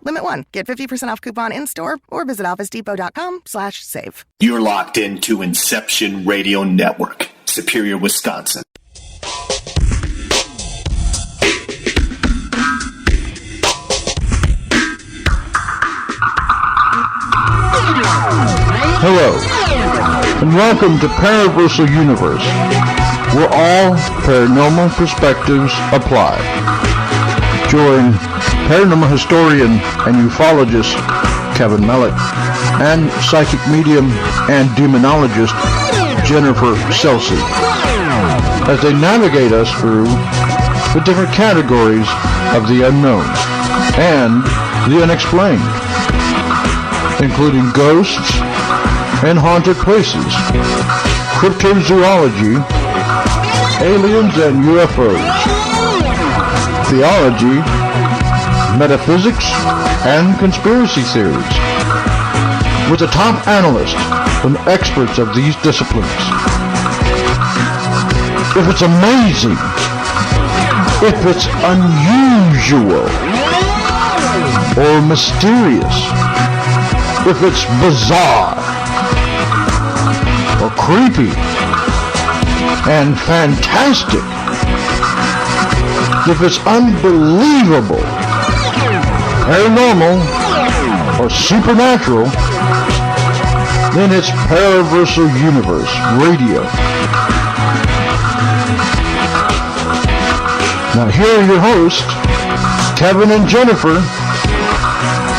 Limit 1. Get 50% off coupon in-store or visit OfficeDepot.com/save. You're locked into Inception Radio Network, Superior, Wisconsin. Hello, and welcome to Paraversal Universe, where all paranormal perspectives apply. Join paranormal historian and ufologist Kevin Malek and psychic medium and demonologist Jennifer Malek as they navigate us through the different categories of the unknown and the unexplained, including ghosts and haunted places, cryptozoology, aliens and UFOs, theology, metaphysics, and conspiracy theories, with the top analysts and experts of these disciplines. If it's amazing, if it's unusual or mysterious, if it's bizarre or creepy and fantastic, if it's unbelievable, paranormal, or supernatural, then it's Paraversal Universe Radio. Now here are your hosts, Kevin and Jennifer,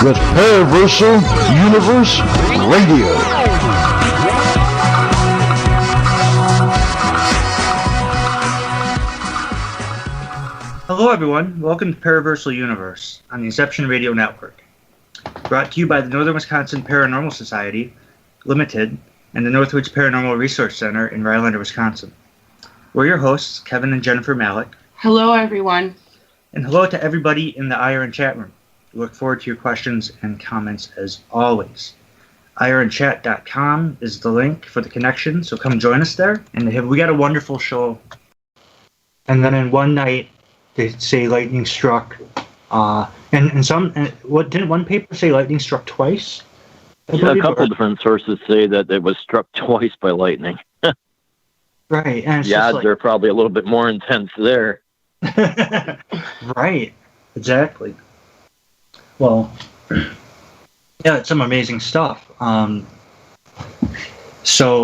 with Paraversal Universe Radio. Hello everyone, welcome to Paraversal Universe on the Inception Radio Network. Brought to you by the Northern Wisconsin Paranormal Society, Limited, and the Northwoods Paranormal Resource Center in Rhinelander, Wisconsin. We're your hosts, Kevin and Jennifer Malek. Hello everyone. And hello to everybody in the IRN chat room. We look forward to your questions and comments as always. IRNchat.com is the link for the connection, so come join us there. And we got a wonderful show. And then in one night, they say lightning struck. Didn't one paper say lightning struck twice? Yeah, a couple different sources say that it was struck twice by lightning. Right. And the odds are probably a little bit more intense there. Right. Exactly. Well, yeah, it's some amazing stuff. So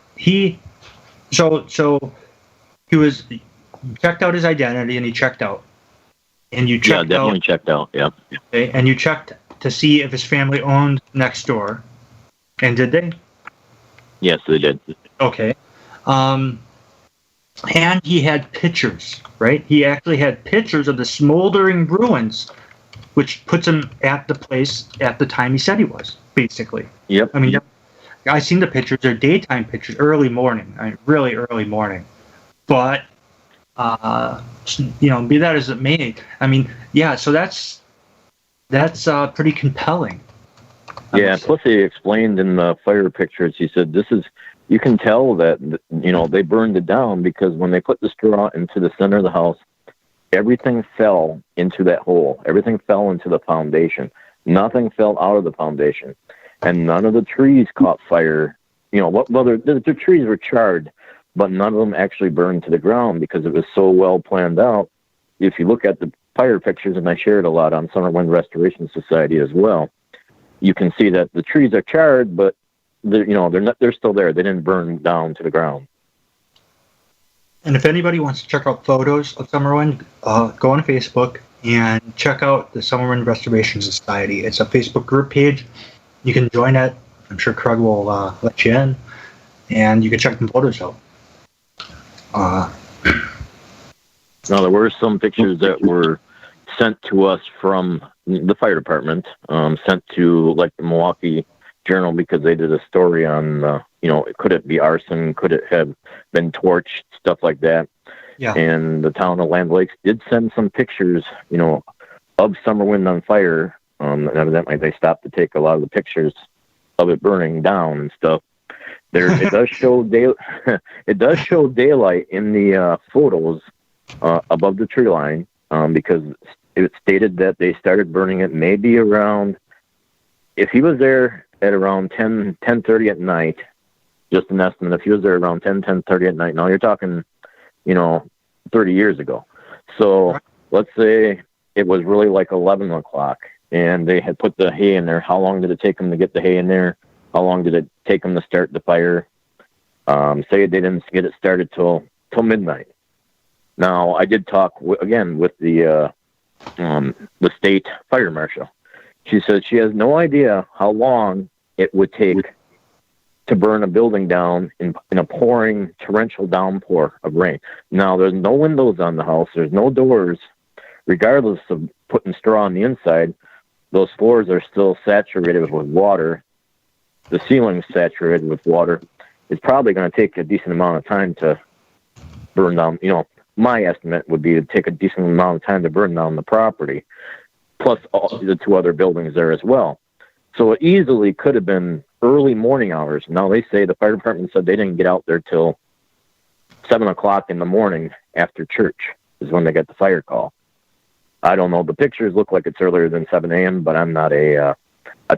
he was checked out his identity and he checked out. And you checked definitely checked out, yeah. Okay, and you checked to see if his family owned next door. And did they? Yes, they did. Okay. And he had pictures, right? He actually had pictures of the smoldering ruins, which puts him at the place at the time he said he was, basically. Yep. I mean, I seen the pictures. They're daytime pictures, early morning. I mean, really early morning. But, be that as it may, I mean, yeah, so that's pretty compelling. Yeah, plus he explained in the fire pictures, he said, you can tell that, they burned it down because when they put the straw into the center of the house, everything fell into that hole. Everything fell into the foundation. Nothing fell out of the foundation. And none of the trees caught fire. The trees were charred, but none of them actually burned to the ground because it was so well planned out. If you look at the fire pictures, and I shared a lot on Summerwind Restoration Society as well, you can see that the trees are charred, but they're still there. They didn't burn down to the ground. And if anybody wants to check out photos of Summerwind, go on Facebook and check out the Summerwind Restoration Society. It's a Facebook group page. You can join it. I'm sure Craig will let you in, and you can check the photos out. Now, there were some pictures that were sent to us from the fire department, sent to the Milwaukee Journal because they did a story on, could it be arson? Could it have been torched? Stuff like that. Yeah. And the town of Land Lakes did send some pictures, of Summerwind on fire. And evidently they stopped to take a lot of the pictures of it burning down and stuff. It does show daylight in the photos above the tree line, because it stated that they started burning it maybe around, if he was there at around 10:30 at night, just an estimate, if he was there around 10:30 at night, now you're talking, 30 years ago. So let's say it was really like 11 o'clock and they had put the hay in there. How long did it take them to get the hay in there? How long did it take them to start the fire? Say they didn't get it started till midnight. Now, I did talk again with the state fire marshal. She says she has no idea how long it would take to burn a building down in a pouring torrential downpour of rain. Now, there's no windows on the house. There's no doors. Regardless of putting straw on the inside, those floors are still saturated with water. The ceiling's saturated with water. It's probably going to take a decent amount of time to burn down. My estimate would be to take a decent amount of time to burn down the property, plus all the two other buildings there as well. So it easily could have been early morning hours. Now, they say the fire department said they didn't get out there till 7 o'clock in the morning after church is when they got the fire call. I don't know. The pictures look like it's earlier than 7 a.m., but I'm not a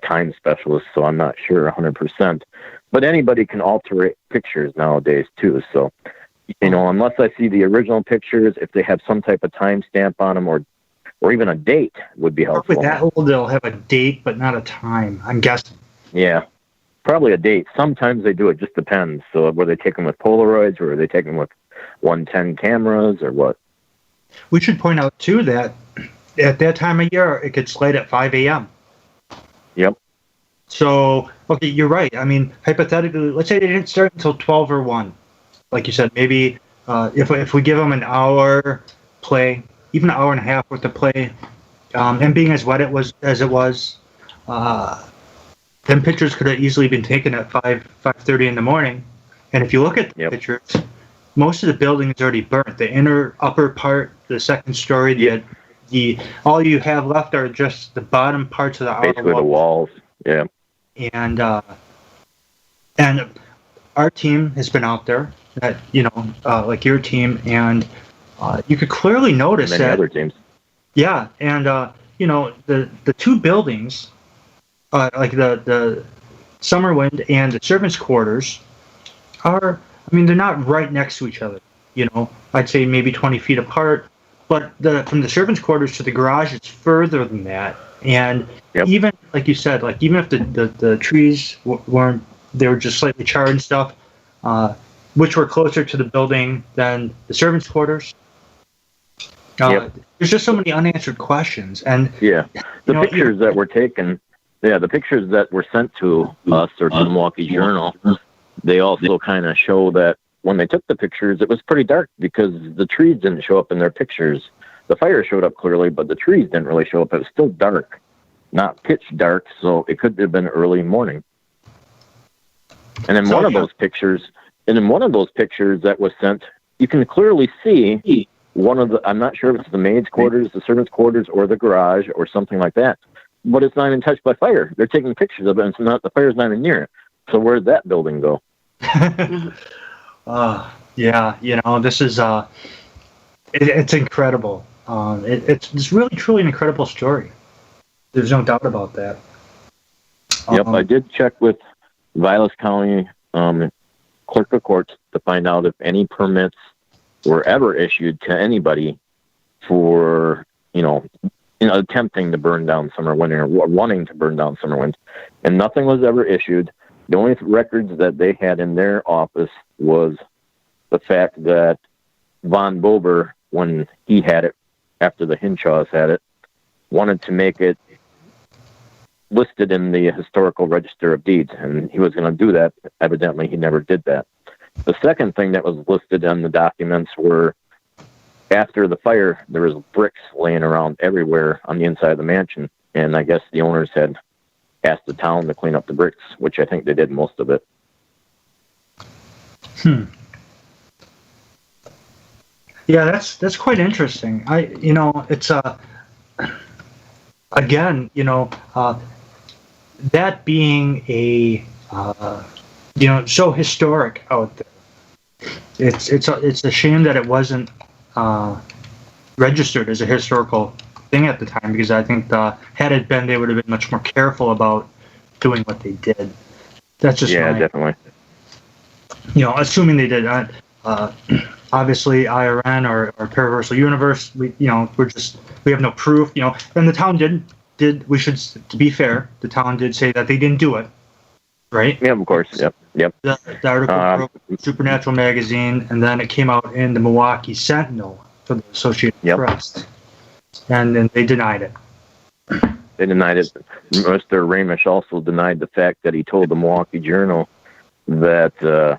time specialist, so I'm not sure 100%. But anybody can alter pictures nowadays, too. So, unless I see the original pictures, if they have some type of timestamp on them or even a date would be helpful. With that old, they'll have a date, but not a time, I'm guessing. Yeah, probably a date. Sometimes they do. It just depends. So were they taken with Polaroids, or were they taken with 110 cameras, or what? We should point out, too, that at that time of year, it gets light at 5 a.m. Yep. So, okay, you're right. I mean, hypothetically, let's say they didn't start until 12 or 1. Like you said, maybe if we give them an hour play, even an hour and a half worth of play, and being as wet as it was, then pictures could have easily been taken at 5:30 in the morning. And if you look at the pictures, most of the building is already burnt. The upper part, the second story, the all you have left are just the bottom parts of the outer basically walls. The walls. Yeah. And our team has been out there, like your team, and you could clearly notice many that other teams. Yeah, and the two buildings, like the Summerwind and the servants' quarters, they're not right next to each other. I'd say maybe 20 feet apart. But from the servants' quarters to the garage, it's further than that. And even, like you said, even if the trees weren't, they were just slightly charred and stuff, which were closer to the building than the servants' quarters. There's just so many unanswered questions. And the pictures that were taken, the pictures that were sent to us or to the Milwaukee Journal, they also kind of show that when they took the pictures, it was pretty dark because the trees didn't show up in their pictures. The fire showed up clearly, but the trees didn't really show up. It was still dark, not pitch dark, so it could have been early morning. And in one of those pictures that was sent, you can clearly see one of the, I'm not sure if it's the maid's quarters, the servants' quarters, or the garage, or something like that. But it's not even touched by fire. They're taking pictures of it, and the fire's not even near it. So where'd that building go? This is it's incredible. It's really truly an incredible story. There's no doubt about that. Yep, I did check with Vilas County Clerk of Courts to find out if any permits were ever issued to anybody for attempting to burn down Summerwind or wanting to burn down Summerwind, and nothing was ever issued. The only records that they had in their office was the fact that Von Bober, when he had it, after the Hinshaws had it, wanted to make it listed in the Historical Register of Deeds, and he was going to do that. Evidently, he never did that. The second thing that was listed on the documents were, after the fire, there was bricks laying around everywhere on the inside of the mansion, and I guess the owners had asked the town to clean up the bricks, which I think they did most of it. Yeah, that's quite interesting. It's again, that being a so historic out there. It's a shame that it wasn't registered as a historical thing at the time, because I think had it been, they would have been much more careful about doing what they did. That's just definitely. Assuming they did not. Obviously, IRN or Paraversal Universe, we have no proof. And the town did. We should, to be fair, the town did say that they didn't do it, right? Yeah, of course. Yep. The article broke in Supernatural magazine, and then it came out in the Milwaukee Sentinel for the Associated Press, and then they denied it. They denied it. Mr. Ramish also denied the fact that he told the Milwaukee Journal that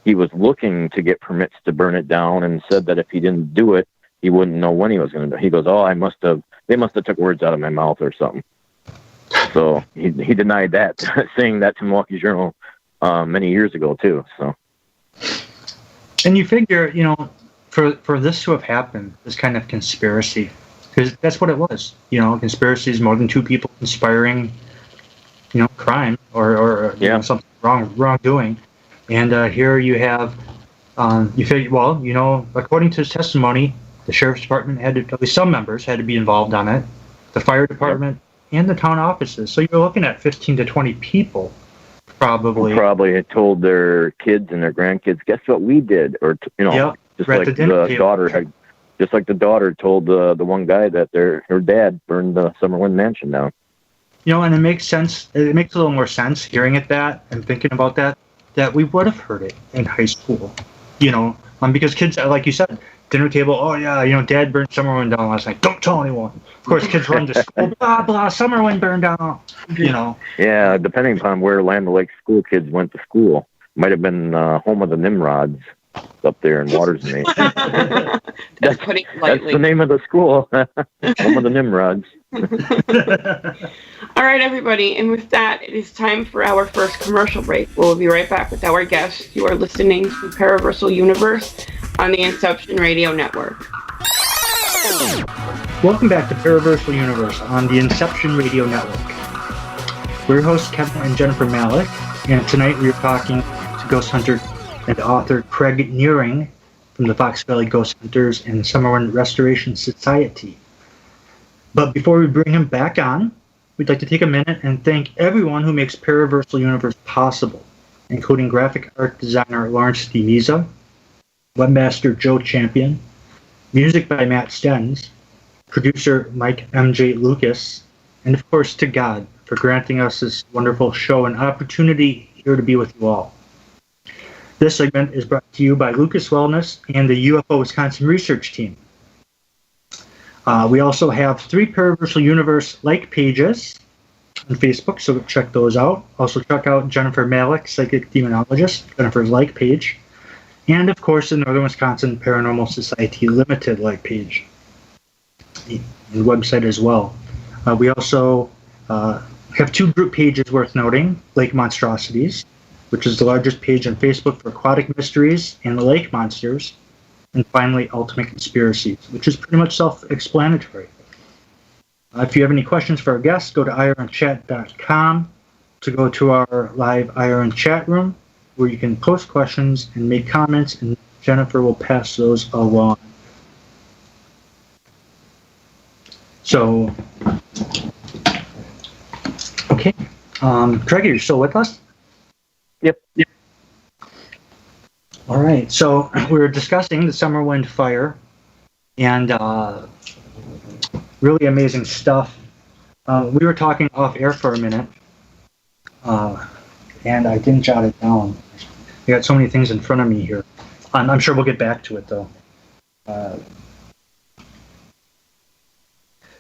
he was looking to get permits to burn it down, and said that if he didn't do it, he wouldn't know when he was going to do it. He goes, they must have took words out of my mouth or something. So he denied that, saying that to Milwaukee Journal many years ago too. So, and you figure, for this to have happened, this kind of conspiracy, because that's what it was. Conspiracy is more than two people conspiring, crime or something wrongdoing. And here you have, you figure, according to his testimony, the sheriff's department at least some members had to be involved on it, the fire department, and the town offices. So you're looking at 15 to 20 people, probably. Who probably had told their kids and their grandkids, guess what we did? Or, just like the daughter told the one guy that her dad burned the Summerwind Mansion down. And it makes sense. It makes a little more sense hearing and thinking about that we would have heard it in high school, because kids, like you said, dinner table, Dad burned Summerwind down last night. Don't tell anyone. Of course, kids run to school, blah, blah, Summerwind burned down, Yeah, depending upon where Land O'Lakes school kids went to school. Might have been home of the Nimrods up there in Watersnake. That's putting it lightly. That's the name of the school. Home of the Nimrods. All right, everybody. And with that, it is time for our first commercial break. We'll be right back with our guests. You are listening to Paraversal Universe on the Inception Radio Network. Welcome back to Paraversal Universe on the Inception Radio Network. We're your hosts, Kevin and Jennifer Malek, and tonight we are talking to ghost hunter and author Craig Nehring from the Fox Valley Ghost Hunters and Summerwind Restoration Society. But before we bring him back on, we'd like to take a minute and thank everyone who makes Paraversal Universe possible, including graphic art designer Lawrence DeMisa, webmaster Joe Champion, music by Matt Stens, producer Mike M.J. Lucas, and of course to God for granting us this wonderful show and opportunity here to be with you all. This segment is brought to you by Lucas Wellness and the UFO Wisconsin Research Team. We also have 3 Paraversal Universe like pages on Facebook, so check those out. Also check out Jennifer Malek, Psychic Demonologist, Jennifer's like page, and of course the Northern Wisconsin Paranormal Society Limited like page, and website as well. We also have 2 group pages worth noting: Lake Monstrosities, which is the largest page on Facebook for aquatic mysteries and the lake monsters, and finally Ultimate Conspiracies, which is pretty much self-explanatory. If you have any questions for our guests, go to ironchat.com to go to our live Iron chat room, where you can post questions and make comments, and Jennifer will pass those along. So, okay. Craig, are you still with us? Yep. All right. So we were discussing the Summerwind Fire, and really amazing stuff. We were talking off air for a minute, and I didn't jot it down. I got so many things in front of me here. I'm sure we'll get back to it though.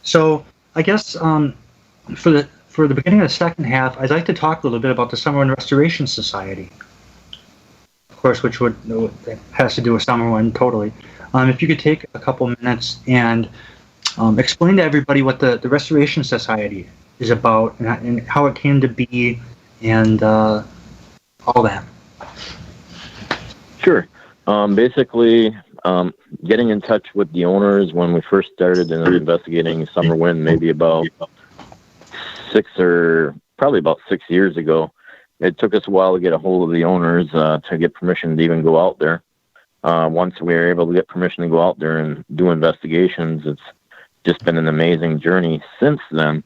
So I guess for the beginning of the second half, I'd like to talk a little bit about the Summerwind Restoration Society. Of course, which has to do with Summerwind totally. If you could take a couple minutes and explain to everybody what the Restoration Society is about and how it came to be and all that. Sure. Basically, getting in touch with the owners when we first started investigating Summerwind, maybe about 6 years ago. It took us a while to get a hold of the owners to get permission to even go out there. Once we were able to get permission to go out there and do investigations, just been an amazing journey since then.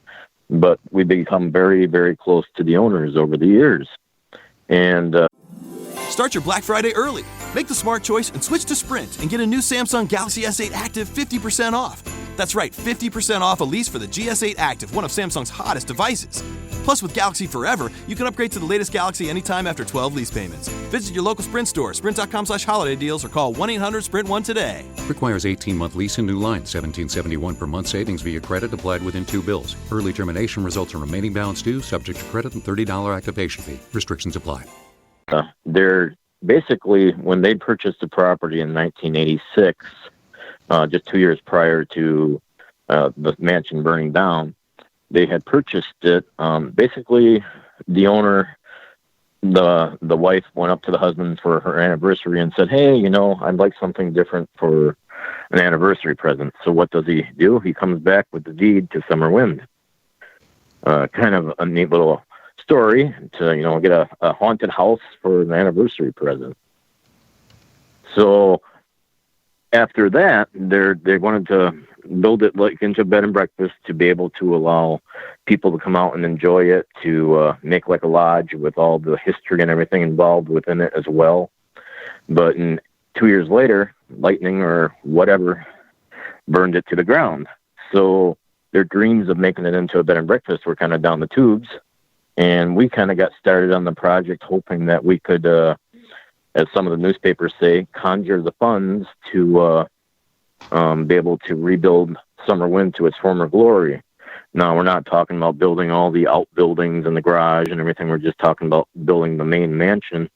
But we've become very, very close to the owners over the years. And start your Black Friday early. Make the smart choice and switch to Sprint and get a new Samsung Galaxy S8 Active 50% off. That's right, 50% off a lease for the GS8 Active, one of Samsung's hottest devices. Plus, with Galaxy Forever, you can upgrade to the latest Galaxy anytime after 12 lease payments. Visit your local Sprint store, sprint.com/holiday deals, or call 1-800-SPRINT1 today. Requires 18-month lease and new line, $1,771 per month savings via credit applied within 2 bills. Early termination results in remaining balance due, subject to credit and $30 activation fee. Restrictions apply. They're basically, when they purchased the property in 1986, just 2 years prior to the mansion burning down, they had purchased it. Basically, the owner, the wife went up to the husband for her anniversary and said, "Hey, I'd like something different for an anniversary present." So what does he do? He comes back with the deed to Summerwind. Kind of a neat little story to, get a haunted house for an anniversary present. So after that, they wanted to build it like into a bed and breakfast to be able to allow people to come out and enjoy it, to make like a lodge with all the history and everything involved within it as well. But 2 years later, lightning or whatever burned it to the ground. So their dreams of making it into a bed and breakfast were kind of down the tubes. And we kind of got started on the project hoping that we could, as some of the newspapers say, conjure the funds to be able to rebuild Summerwind to its former glory. Now, we're not talking about building all the outbuildings and the garage and everything. We're just talking about building the main mansion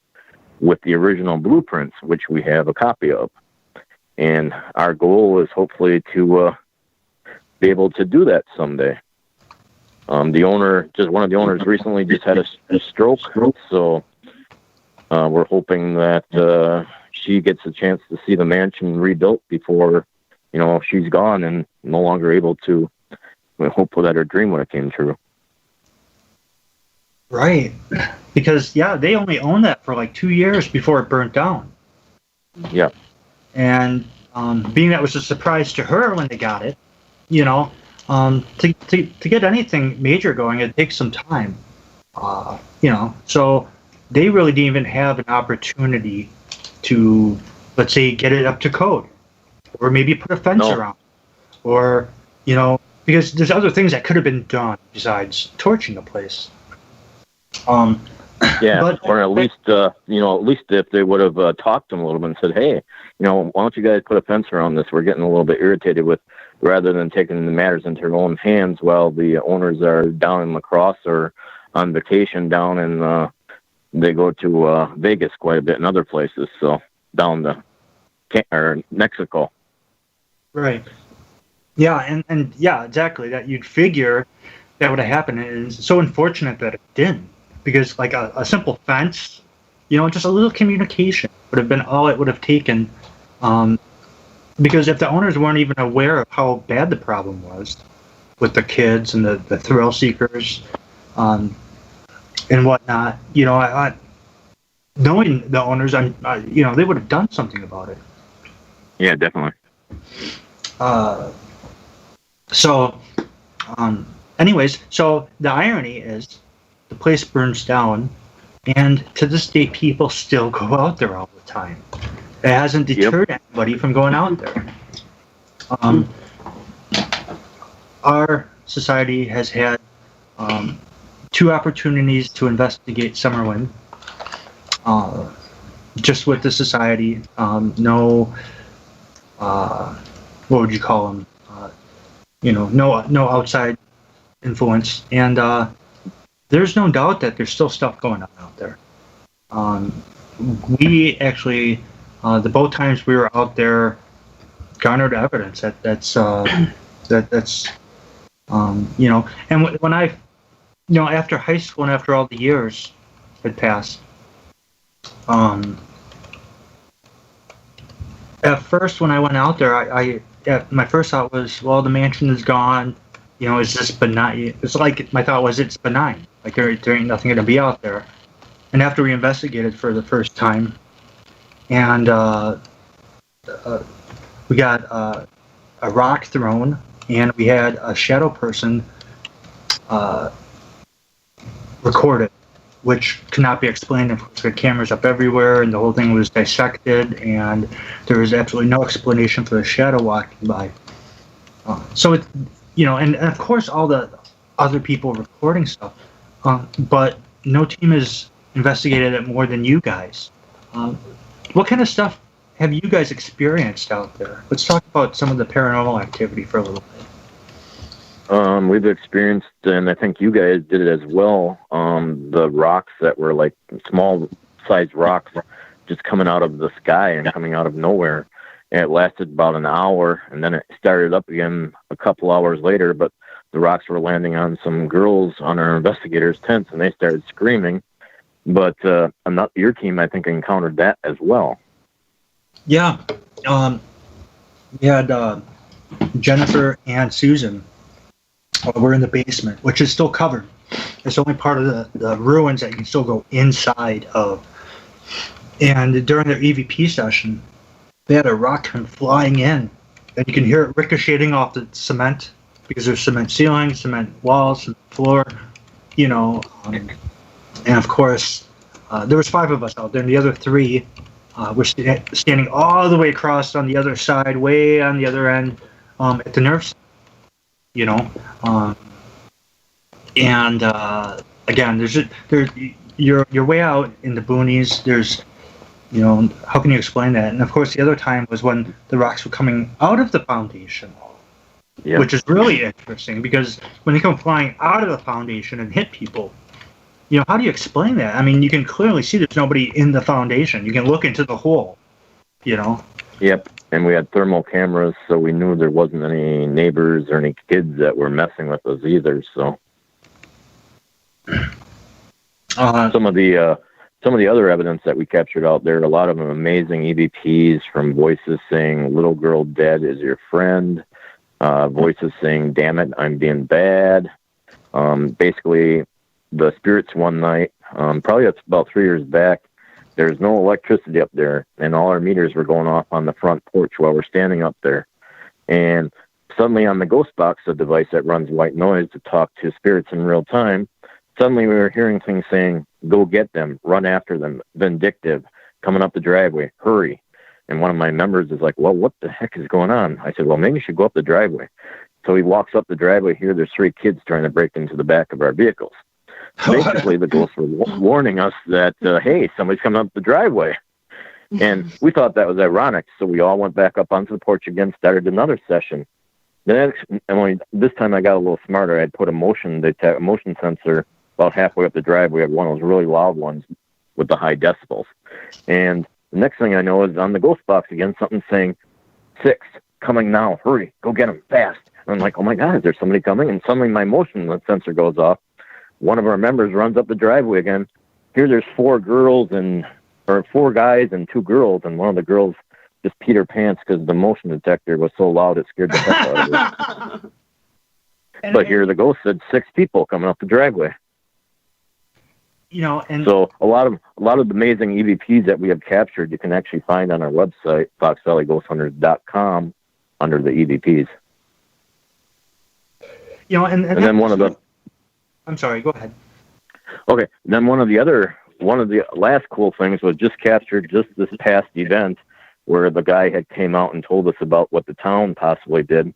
with the original blueprints, which we have a copy of. And our goal is hopefully to be able to do that someday. One of the owners recently just had a stroke, so we're hoping that she gets a chance to see the mansion rebuilt before, she's gone and no longer able to. We're hopeful that her dream would have came true. Right, because they only owned that for like 2 years before it burnt down. Yeah, and being that was a surprise to her when they got it, to get anything major going, it takes some time. So they really didn't even have an opportunity to, let's say, get it up to code, or maybe put a fence around, or because there's other things that could have been done besides torching the place. Or at least if they would have talked to them a little bit and said, "Hey, why don't you guys put a fence around this? We're getting a little bit irritated with," rather than taking the matters into their own hands while the owners are down in La Crosse or on vacation down in, they go to Vegas quite a bit and other places, so down to Mexico. Right. Yeah, and exactly. That you'd figure that would have happened, and it's so unfortunate that it didn't, because like a simple fence, just a little communication would have been all it would have taken. Because if the owners weren't even aware of how bad the problem was with the kids and the thrill seekers and whatnot, knowing the owners, they would have done something about it. Yeah, definitely. Anyways, so the irony is the place burns down, and to this day, people still go out there all the time. It hasn't deterred anybody from going out there. Our society has had 2 opportunities to investigate Summerwind. Just with the society, no, what would you call them? No outside influence, and there's no doubt that there's still stuff going on out there. We actually, the both times we were out there, garnered evidence that's and when I, after high school and after all the years had passed, at first when I went out there, my first thought was, well, the mansion is gone. Is this benign? It's like my thought was, it's benign. Like there ain't nothing going to be out there. And after we investigated for the first time, and we got a rock thrown and we had a shadow person record it, which cannot be explained. Of course, we had cameras up everywhere, and the whole thing was dissected, and there was absolutely no explanation for the shadow walking by. So it, and of course all the other people recording stuff, but no team has investigated it more than you guys. What kind of stuff have you guys experienced out there? Let's talk about some of the paranormal activity for a little bit. We've experienced, and I think you guys did it as well, the rocks that were like small-sized rocks just coming out of the sky and coming out of nowhere. And it lasted about an hour, and then it started up again a couple hours later, but the rocks were landing on some girls on our investigators' tents, and they started screaming. But your team, I think, encountered that as well. Yeah. We had Jennifer and Susan were in the basement, which is still covered. It's only part of the ruins that you can still go inside of. And during their EVP session, they had a rock come flying in, and you can hear it ricocheting off the cement, because there's cement ceiling, cement walls, cement floor, and of course, there was 5 of us out there, and the other 3 were standing all the way across on the other side, way on the other end, at the nerve center, and again, you're way out in the boonies. There's, how can you explain that? And of course, the other time was when the rocks were coming out of the foundation. Yep. Which is really interesting, because when they come flying out of the foundation and hit people, how do you explain that? I mean, you can clearly see there's nobody in the foundation. You can look into the hole, Yep, and we had thermal cameras, so we knew there wasn't any neighbors or any kids that were messing with us either. So some of the other evidence that we captured out there, a lot of them amazing EVPs, from voices saying, "Little girl dead is your friend," voices saying, "Damn it, I'm being bad." Basically, the spirits one night, probably that's about 3 years back, there's no electricity up there, and all our meters were going off on the front porch while we're standing up there. And suddenly on the ghost box, a device that runs white noise to talk to spirits in real time, suddenly we were hearing things saying, "Go get them, run after them, vindictive, coming up the driveway, hurry." And one of my members is like, "Well, what the heck is going on?" I said, "Well, maybe you should go up the driveway." So he walks up the driveway. Here, there's 3 kids trying to break into the back of our vehicles. Basically, the ghosts were warning us that, hey, somebody's coming up the driveway. And we thought that was ironic, so we all went back up onto the porch again, started another session. Then, this time I got a little smarter. I'd put a motion sensor about halfway up the driveway. I had one of those really loud ones with the high decibels. And the next thing I know is on the ghost box again, something saying, 6, coming now, hurry, go get them, fast. And I'm like, oh my God, is there somebody coming? And suddenly my motion sensor goes off. One of our members runs up the driveway again. Here there's 4 guys and 2 girls, and one of the girls just peed her pants because the motion detector was so loud it scared the heck out of her. But here the ghost said 6 people coming up the driveway. And so a lot of the amazing EVPs that we have captured, you can actually find on our website, foxvalleyghosthunters.com, under the EVPs. And then one of the... I'm sorry, go ahead. Okay, then one of the last cool things was just captured just this past event, where the guy had came out and told us about what the town possibly did.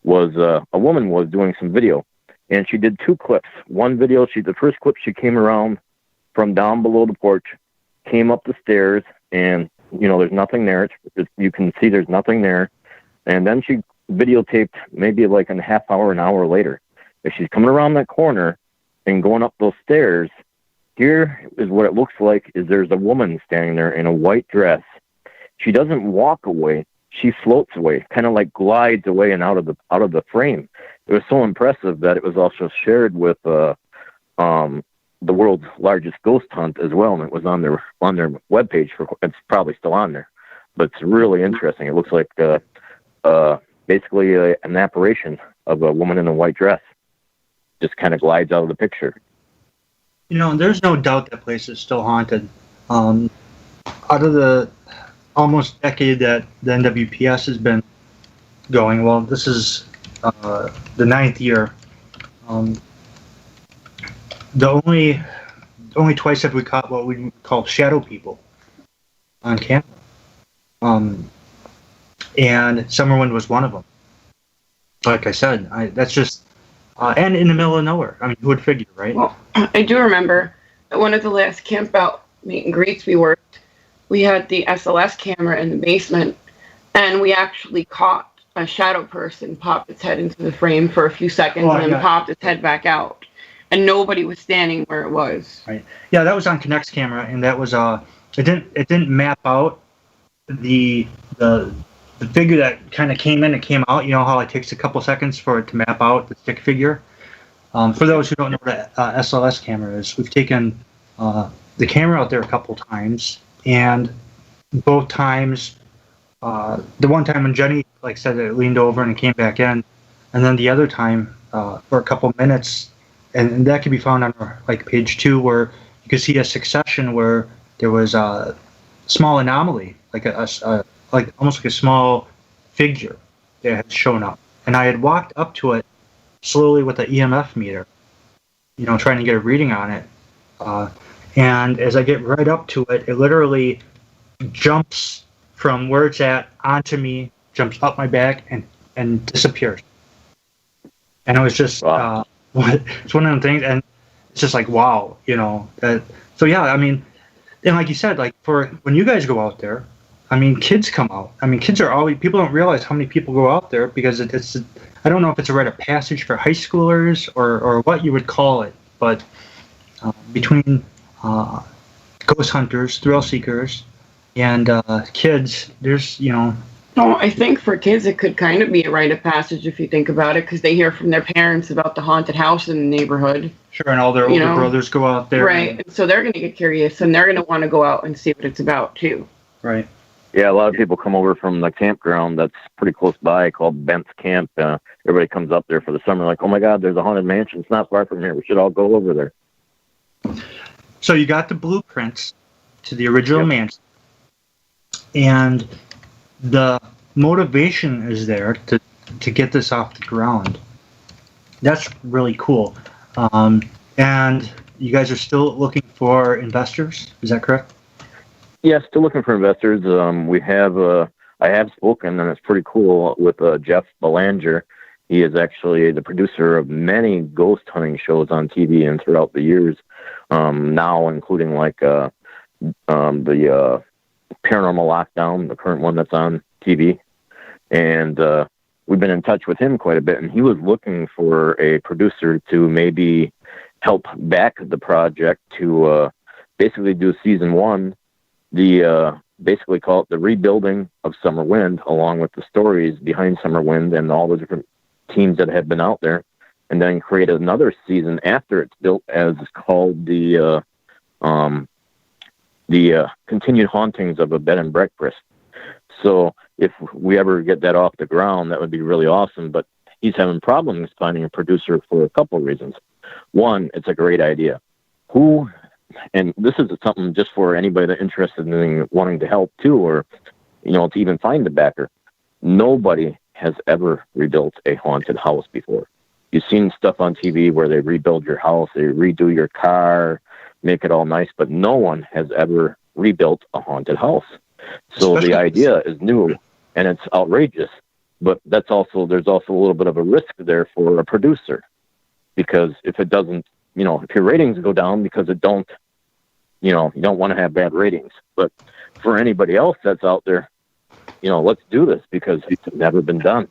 Was a woman was doing some video, and she did 2 clips. One video, the first clip, she came around from down below the porch, came up the stairs, and there's nothing there. You can see there's nothing there. And then she videotaped maybe like a half hour, an hour later. If she's coming around that corner and going up those stairs, here is what it looks like. Is there's a woman standing there in a white dress. She doesn't walk away. She floats away, kind of like glides away and out of the frame. It was so impressive that it was also shared with the world's largest ghost hunt as well, and it was on their webpage. It's probably still on there, but it's really interesting. It looks like basically an apparition of a woman in a white dress. Just kind of glides out of the picture. There's no doubt that place is still haunted. Out of the almost decade that the NWPS has been going, well, this is the 9th year. The only twice have we caught what we call shadow people on camera. And Summerwind was one of them. Like I said, that's just, and in the middle of nowhere. I mean, who would figure, right? Well, I do remember at one of the last camp out meet and greets we worked, we had the SLS camera in the basement, and we actually caught a shadow person pop its head into the frame for a few seconds and then popped its head back out. And nobody was standing where it was. Right. Yeah, that was on Connect's camera, and that was it didn't map out the figure that kind of came in and came out. You know how it takes a couple seconds for it to map out the stick figure. For those who don't know what an SLS camera is, we've taken the camera out there a couple times, and both times, the one time when Jenny said it leaned over and it came back in, and then the other time for a couple minutes, and that can be found on page 2, where you can see a succession where there was a small anomaly, almost like a small figure that had shown up, and I had walked up to it slowly with the EMF meter, trying to get a reading on it, and as I get right up to it, it literally jumps from where it's at onto me, jumps up my back, and disappears. And it was just wow. It's one of them things, and it's just like, wow, so yeah, I mean, and like you said, for when you guys go out there, I mean, kids come out. I mean, kids are always, people don't realize how many people go out there, because it's I don't know if it's a rite of passage for high schoolers or what you would call it, but between ghost hunters, thrill seekers, and kids, there's, No, I think for kids it could kind of be a rite of passage if you think about it, because they hear from their parents about the haunted house in the neighborhood. Sure, and all their older brothers go out there. Right, and so they're going to get curious, and they're going to want to go out and see what it's about, too. Right. Yeah, a lot of people come over from the campground that's pretty close by called Bent's Camp. Everybody comes up there for the summer like, oh my God, there's a haunted mansion. It's not far from here. We should all go over there. So you got the blueprints to the original mansion, and the motivation is there to get this off the ground. That's really cool. And you guys are still looking for investors, is that correct? Yeah, still looking for investors. I have spoken, and it's pretty cool, with Jeff Belanger. He is actually the producer of many ghost hunting shows on TV and throughout the years, now including the Paranormal Lockdown, the current one that's on TV. And we've been in touch with him quite a bit, and he was looking for a producer to maybe help back the project to basically do season 1, basically call it the rebuilding of Summerwind, along with the stories behind Summerwind and all the different teams that have been out there, and then create another season after it's built, as called the continued hauntings of a bed and breakfast. So if we ever get that off the ground, that would be really awesome. But he's having problems finding a producer for a couple of reasons. One, it's a great idea. And this is something just for anybody that's interested in wanting to help too, or, to even find a backer. Nobody has ever rebuilt a haunted house before. You've seen stuff on TV where they rebuild your house, they redo your car, make it all nice, but no one has ever rebuilt a haunted house. So the idea is new, and it's outrageous, but there's also a little bit of a risk there for a producer, because if it doesn't, if your ratings go down because you don't want to have bad ratings. But for anybody else that's out there, let's do this, because it's never been done.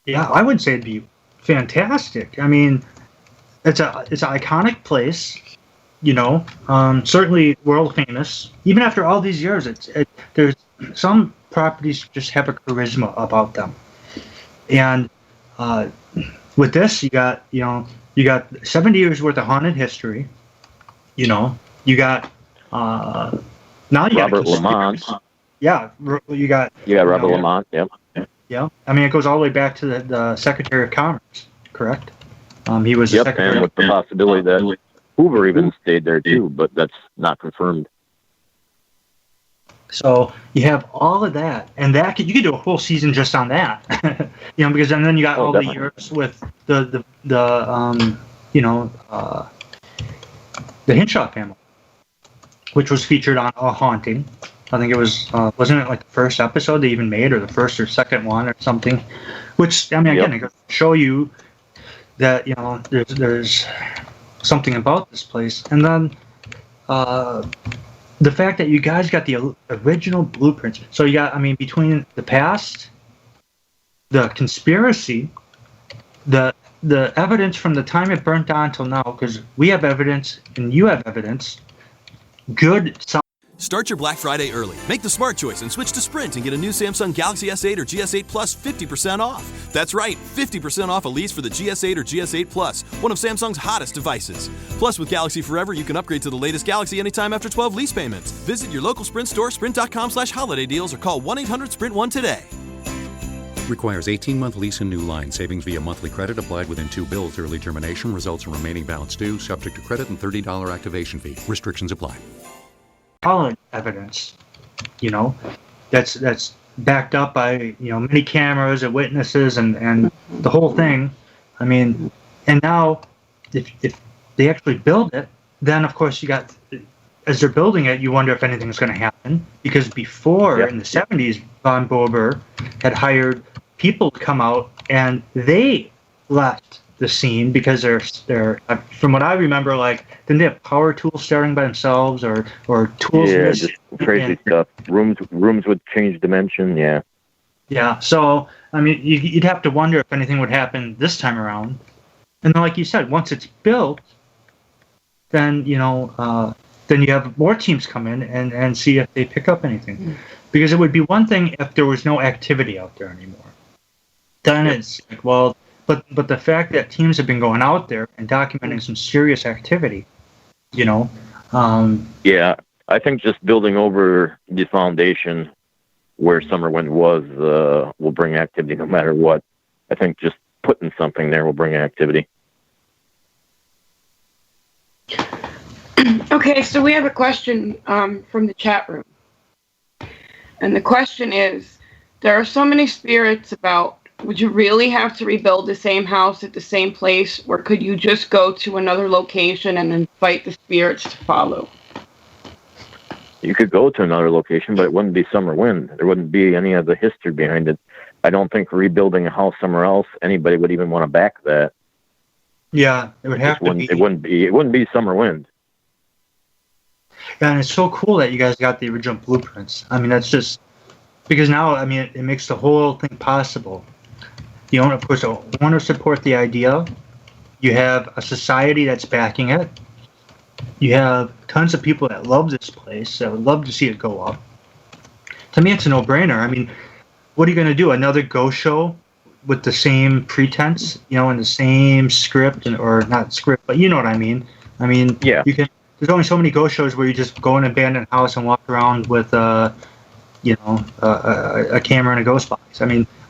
Yeah, I would say it'd be fantastic. I mean, it's an iconic place. Certainly world famous. Even after all these years, there's some properties just have a charisma about them. And with this, you got 70 years worth of haunted history. You got now you Robert got Lamont. Yeah, you got Robert Lamont. Yep. Yeah, I mean, it goes all the way back to the Secretary of Commerce, correct? He was the Secretary. And with the possibility that Hoover even stayed there too, but that's not confirmed. So you have all of that, and that you could do a whole season just on that, because and then you got all definitely. the years with the Hinshaw family, which was featured on A Haunting. I think it was wasn't it like the first episode they even made, or the first or second one or something? Which I mean, again, it goes to show you that there's something about this place, and then. The fact that you guys got the original blueprints. So you got, between the past, the conspiracy, the evidence from the time it burnt down till now, because we have evidence and you have evidence. Good. Start your Black Friday early. Make the smart choice and switch to Sprint and get a new Samsung Galaxy S8 or GS8 Plus 50% off. That's right, 50% off a lease for the GS8 or GS8 Plus, one of Samsung's hottest devices. Plus, with Galaxy Forever, you can upgrade to the latest Galaxy anytime after 12 lease payments. Visit your local Sprint store, sprint.com/holiday deals, or call 1-800-SPRINT1 today. Requires 18-month lease and new line. Savings via monthly credit applied within 2 bills. Early termination results in remaining balance due, subject to credit and $30 activation fee. Restrictions apply. Solid evidence, that's backed up by many cameras and witnesses and the whole thing. And now if they actually build it, then of course you got, as they're building it, you wonder if anything's going to happen, because before in the 70s, Von Bober had hired people to come out and they left the scene because they're from what I remember, didn't they have power tools starting by themselves or tools? Yeah, just crazy stuff. Rooms would change dimension. Yeah. So you'd have to wonder if anything would happen this time around. And then, like you said, once it's built, then you have more teams come in and see if they pick up anything, because it would be one thing if there was no activity out there anymore. Then it's like, well. But the fact that teams have been going out there and documenting some serious activity, Yeah, I think just building over the foundation where Summerwind was will bring activity no matter what. I think just putting something there will bring activity. Okay, so we have a question from the chat room. And the question is, there are so many spirits about, would you really have to rebuild the same house at the same place, or could you just go to another location and invite the spirits to follow? You could go to another location, but it wouldn't be Summerwind. There wouldn't be any of the history behind it. I don't think rebuilding a house somewhere else, anybody would even want to back that. Yeah, it would have to be. It wouldn't be Summerwind. Yeah, and it's so cool that you guys got the original blueprints. That's just because now, it makes the whole thing possible. The owner, of course, the owners support the idea. You have a society that's backing it. You have tons of people that love this place, that would love to see it go up. To me, it's a no-brainer. What are you going to do? Another ghost show with the same pretense, and the same script, or not script, but you know what I mean. Yeah. There's only so many ghost shows where you just go in an abandoned house and walk around with a camera and a ghost box.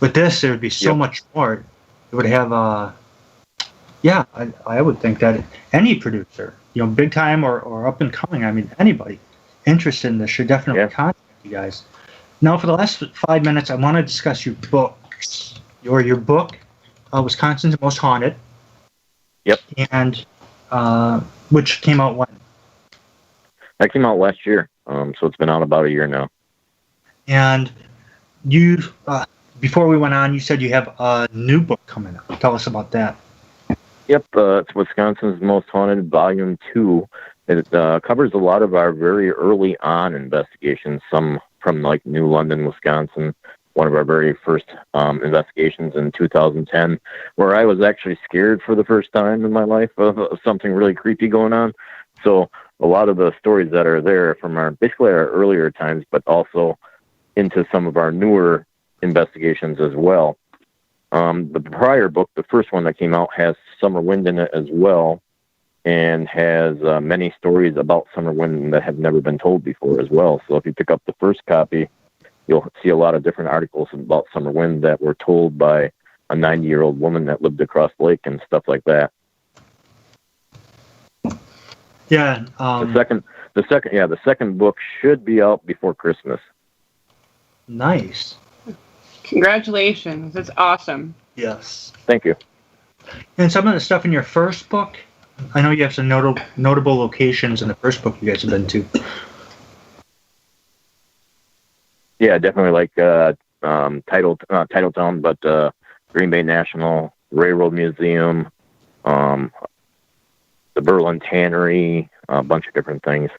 With this, there would be so much more. It would have, I would think that any producer, big time or up and coming, anybody interested in this should definitely contact you guys. Now, for the last 5 minutes, I want to discuss your books. Your book, Wisconsin's Most Haunted. Yep. And which came out when? That came out last year, so it's been out about a year now. And you, before we went on, you said you have a new book coming out. Tell us about that. Yep, it's Wisconsin's Most Haunted, Volume 2. It covers a lot of our very early on investigations, some from New London, Wisconsin, one of our very first investigations in 2010, where I was actually scared for the first time in my life of something really creepy going on. So a lot of the stories that are there from basically our earlier times, but also into some of our newer investigations as well. The prior book, the first one that came out, has Summerwind in it as well, and has many stories about Summerwind that have never been told before as well. So if you pick up the first copy, you'll see a lot of different articles about Summerwind that were told by a 90-year-old woman that lived across the lake and stuff like that. Yeah. The second book should be out before Christmas. Nice. Congratulations. That's awesome. Yes. Thank you. And some of the stuff in your first book, I know you have some notable locations in the first book you guys have been to. Yeah, definitely like Titletown, but Green Bay National Railroad Museum, the Berlin Tannery, a bunch of different things.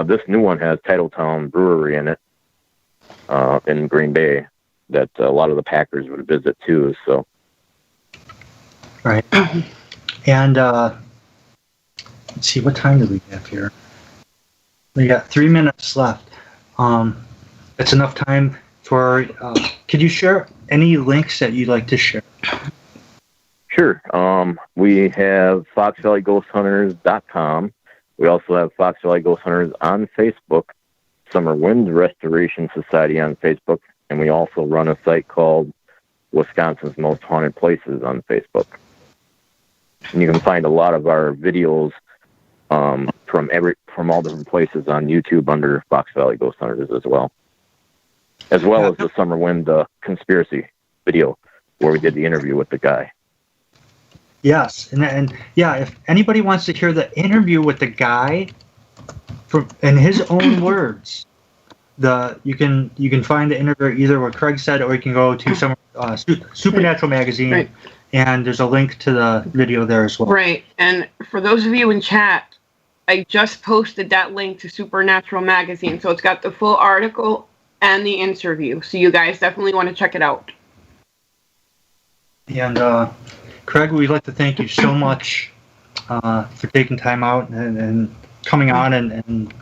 This new one has Titletown Brewery in it, in Green Bay, that a lot of the Packers would visit too. So, right. And let's see, what time do we have here? We got 3 minutes left. It's enough time for. Could you share any links that you'd like to share? Sure. We have FoxValleyGhostHunters.com. We also have Fox Valley Ghost Hunters on Facebook, Summerwind Restoration Society on Facebook, and we also run a site called Wisconsin's Most Haunted Places on Facebook. And you can find a lot of our videos from all different places on YouTube under Fox Valley Ghost Hunters as well as the Summerwind conspiracy video where we did the interview with the guy. Yes, and yeah, if anybody wants to hear the interview with the guy, in his own words, you can find the interview either what Craig said, or you can go to some Supernatural magazine, right. And there's a link to the video there as well. Right, and for those of you in chat, I just posted that link to Supernatural magazine, so it's got the full article and the interview, so you guys definitely want to check it out. And Craig, we'd like to thank you so much for taking time out and coming on and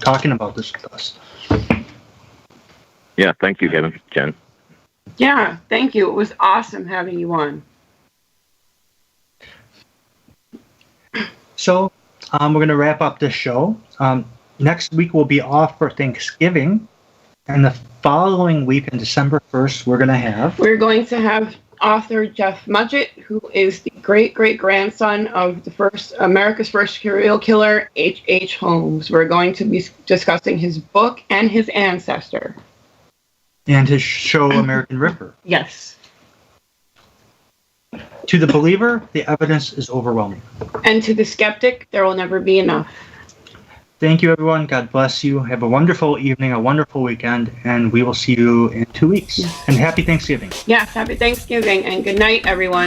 talking about this with us. Yeah, thank you, Kevin, Jen. Yeah, thank you. It was awesome having you on. So we're going to wrap up this show. Next week we'll be off for Thanksgiving, and the following week on December 1st we're going to have author Jeff Mudgett, who is the great-great-grandson of America's first serial killer, H.H. Holmes. We're going to be discussing his book and his ancestor. And his show, American Ripper. Yes. To the believer, the evidence is overwhelming. And to the skeptic, there will never be enough. Thank you, everyone. God bless you. Have a wonderful evening, a wonderful weekend, and we will see you in 2 weeks. And happy Thanksgiving. Yes, happy Thanksgiving, and good night, everyone.